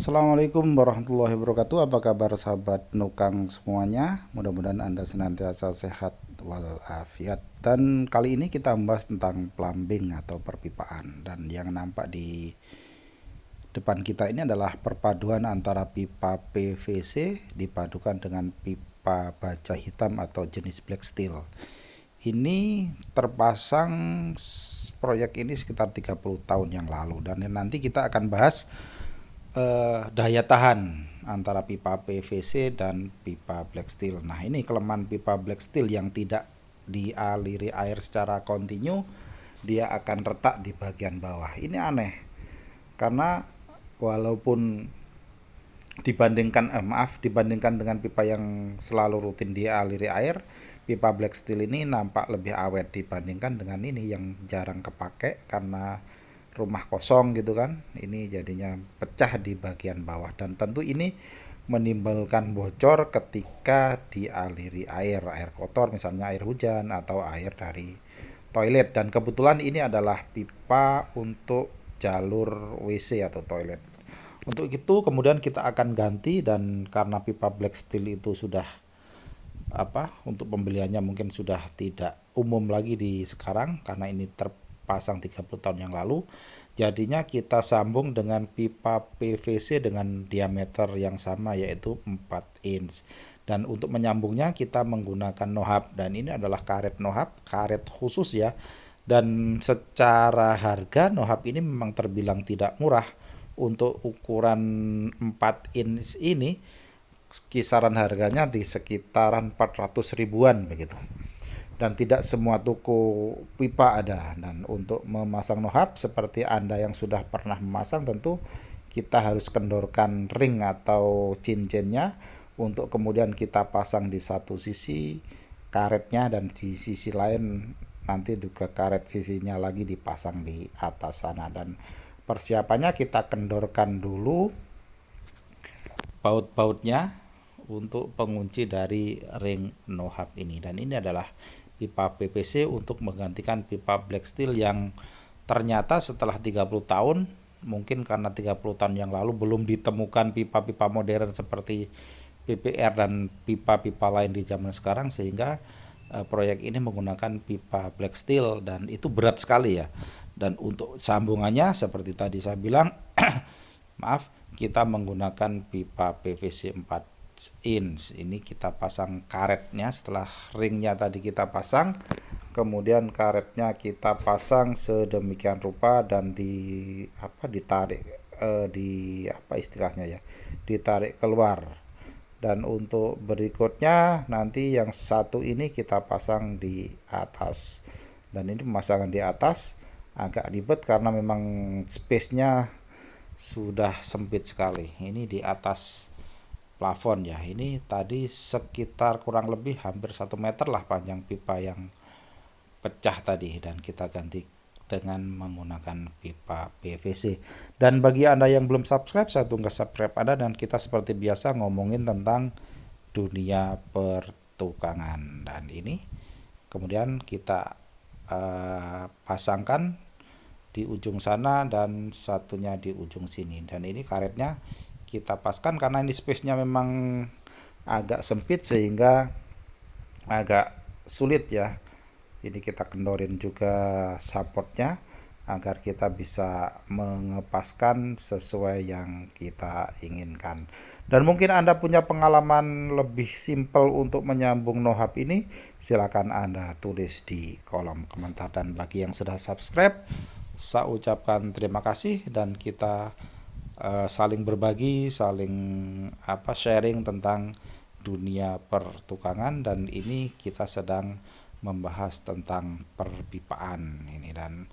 Assalamualaikum warahmatullahi wabarakatuh. Apa kabar sahabat Nukang semuanya? Mudah-mudahan Anda senantiasa sehat walafiat. Dan kali ini kita membahas tentang plumbing atau perpipaan. Dan yang nampak di depan kita ini adalah perpaduan antara pipa PVC dipadukan dengan pipa baja hitam atau jenis black steel. Ini terpasang proyek ini sekitar 30 tahun yang lalu, dan nanti kita akan bahas daya tahan antara pipa PVC dan pipa black steel. Nah, ini kelemahan pipa black steel yang tidak dialiri air secara kontinu, dia akan retak di bagian bawah. Ini aneh, karena walaupun dibandingkan dengan pipa yang selalu rutin dialiri air, pipa black steel ini nampak lebih awet dibandingkan dengan ini yang jarang kepake karena rumah kosong gitu kan. Ini jadinya pecah di bagian bawah, dan tentu ini menimbulkan bocor ketika dialiri air kotor, misalnya air hujan atau air dari toilet. Dan kebetulan ini adalah pipa untuk jalur WC atau toilet. Untuk itu kemudian kita akan ganti, dan karena pipa black steel itu sudah untuk pembeliannya mungkin sudah tidak umum lagi di sekarang karena ini terpasang 30 tahun yang lalu. Jadinya kita sambung dengan pipa PVC dengan diameter yang sama, yaitu 4 inch. Dan untuk menyambungnya kita menggunakan nohab, dan ini adalah karet nohab, karet khusus ya. Dan secara harga nohab ini memang terbilang tidak murah. Untuk ukuran 4 inch ini kisaran harganya di sekitaran 400 ribuan begitu. Dan tidak semua toko pipa ada. Dan untuk memasang nohab, seperti Anda yang sudah pernah memasang, tentu kita harus kendorkan ring atau cincinnya untuk kemudian kita pasang di satu sisi karetnya, dan di sisi lain nanti juga karet sisinya lagi dipasang di atas sana. Dan persiapannya kita kendorkan dulu baut-bautnya untuk pengunci dari ring nohab ini. Dan ini adalah pipa PVC untuk menggantikan pipa black steel yang ternyata setelah 30 tahun, mungkin karena 30 tahun yang lalu belum ditemukan pipa-pipa modern seperti PPR dan pipa-pipa lain di zaman sekarang, sehingga proyek ini menggunakan pipa black steel, dan itu berat sekali ya. Dan untuk sambungannya seperti tadi saya bilang kita menggunakan pipa PVC 4 inch. Ini kita pasang karetnya setelah ringnya tadi kita pasang, kemudian karetnya kita pasang sedemikian rupa dan ditarik ditarik keluar. Dan untuk berikutnya nanti yang satu ini kita pasang di atas. Dan ini pemasangan di atas agak ribet karena memang space-nya sudah sempit sekali. Ini di atas plafon ya. Ini tadi sekitar kurang lebih hampir 1 meter lah panjang pipa yang pecah tadi, dan kita ganti dengan menggunakan pipa PVC. Dan bagi Anda yang belum subscribe, saya tunggu subscribe Anda, dan kita seperti biasa ngomongin tentang dunia pertukangan. Dan ini kemudian kita pasangkan di ujung sana dan satunya di ujung sini. Dan ini karetnya kita paskan karena ini space-nya memang agak sempit sehingga agak sulit ya. Ini kita kendorin juga supportnya agar kita bisa mengepaskan sesuai yang kita inginkan. Dan mungkin Anda punya pengalaman lebih simpel untuk menyambung nohab ini, silakan Anda tulis di kolom komentar. Dan bagi yang sudah subscribe, saya ucapkan terima kasih, dan kita saling berbagi, saling sharing tentang dunia pertukangan. Dan ini kita sedang membahas tentang perpipaan ini, dan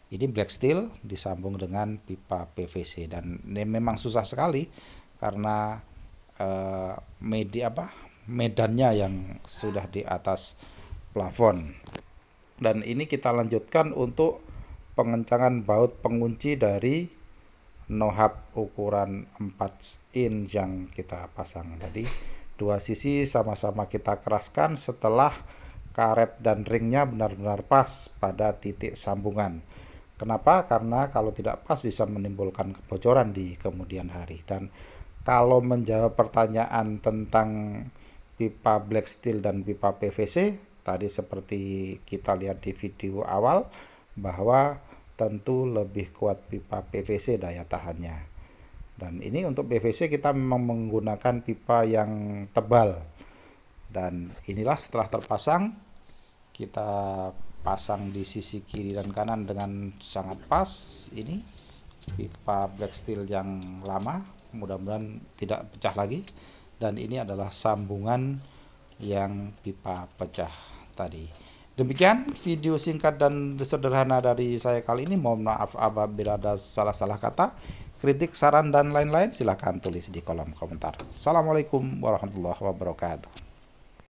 ini black steel disambung dengan pipa PVC. Dan ini memang susah sekali karena medannya yang sudah di atas plafon. Dan ini kita lanjutkan untuk pengencangan baut pengunci dari nohab ukuran 4 inch yang kita pasang tadi. Dua sisi sama-sama kita keraskan setelah karet dan ringnya benar-benar pas pada titik sambungan. Kenapa? Karena kalau tidak pas bisa menimbulkan kebocoran di kemudian hari. Dan kalau menjawab pertanyaan tentang pipa black steel dan pipa PVC, tadi seperti kita lihat di video awal, bahwa tentu lebih kuat pipa PVC daya tahannya. Dan ini untuk PVC kita memang menggunakan pipa yang tebal. Dan inilah setelah terpasang, kita pasang di sisi kiri dan kanan dengan sangat pas. Ini pipa black steel yang lama, mudah-mudahan tidak pecah lagi. Dan ini adalah sambungan yang pipa pecah tadi. Demikian video singkat dan sederhana dari saya kali ini. Mohon maaf apabila ada salah-salah kata. Kritik, saran, dan lain-lain silahkan tulis di kolom komentar. Assalamualaikum warahmatullahi wabarakatuh.